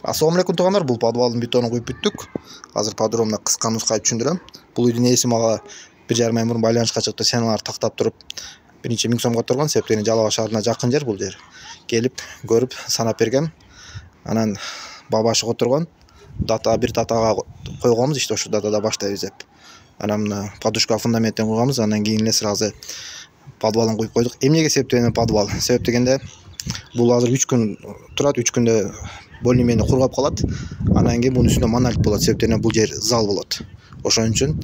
Ассаламу алейкум туугандар, бул подвалдын бетонун куюп бүттүк. Азыр подробно кыска нускайып түшүндүрөм. Бул үйдүн ээси мага 1,5 ай мурун байланышка чыкты, стеналар тактап туруп 1000 сом которгон, себептен Жалал Абад шаарына жакын жер бул жер. Келип, көрүп, санап бергем. Анан бабашы которгон. Бир датага койгонбуз, ишte ошол датада баштайбыз деп. Анан мына подушка фундаменттен куйганбыз, андан кийин эле сразу подвалын куюп койдук. Эмнеге себептен подвал? Себеп дегенде бул азыр 3 күн турат, 3 күндө более-менее кургап калат. Анан кийин бунун үстүндө монолит болот, себептен бул жер зал болот. Ошон үчүн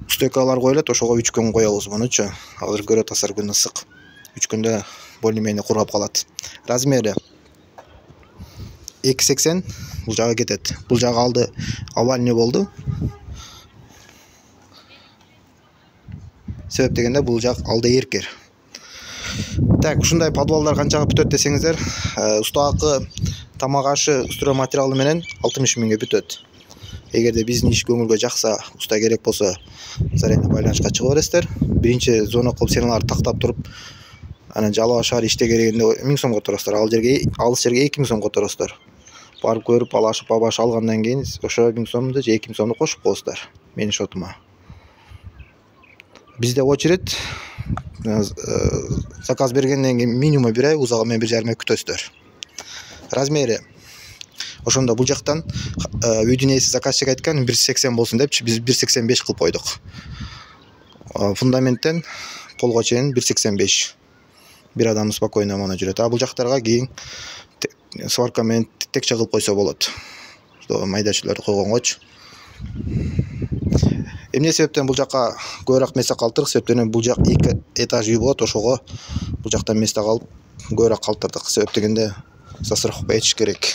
стойкалар коюлат, ошого 3 күн коебуз мунучу. Азыр көрүп атасыздар, күн ысык. 3 күндө более-менее кургап калат. Размери 2,80 бул жагы кетет. Бул жагы алды овальный болду. Себеп дегенде бул жак алды эркер. Так, ушундай подвалдар канчага бүтөт десеңиздер, устакы, тамак ашы, строй материалы менен 60 миңге бүтөт. Эгерде биздин иш көңүлгө жакса, уста керек болсо, зарядный байланышка чыга бересиздер. Биринчи зона кылып стеналарды тактап туруп, анан Жалал Абад шаары иште керегинде 1000 сом которосуздар. Ал жерге, алыс жерге 2000 сом которосуздар. Барып көрүп, алашып, бабаш алгандан кийин ошо 1000 сомду же 2000 сомду кошуп коесуздар менин шотума. Бизде очередь заказ бергенден кийин минимум 1 ай, узагы менен 1,5 ай күтөсүздөр. Размери ошондо бул жактан үйдүн ээси заказчик айткан 1,80 болсун депчи, биз 1,85 кылып койдук. Фундаменттен полго чейин 1,85. Бир адам спокойно мана жүрөт. А бул жактарга кийин сварка менен текче кылып койсо болот. Майдачыларды койгонгочу. Эмне себептен бул жакка көбүрөөк месте калтырдык? Себептен бул жак 2 этаж үй болот, ошого бул жактан месте калып көбүрөөк калтырдык. Себеп дегенде застраховка этиш керек.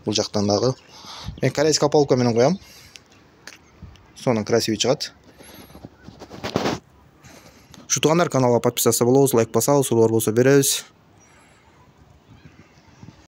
Бул жактан дагы мен корейский полка менен коям. Сонун красивый чыгат. Ушу туугандар, каналга подписаться болобуз, лайк басабыз, улар болсо беребиз.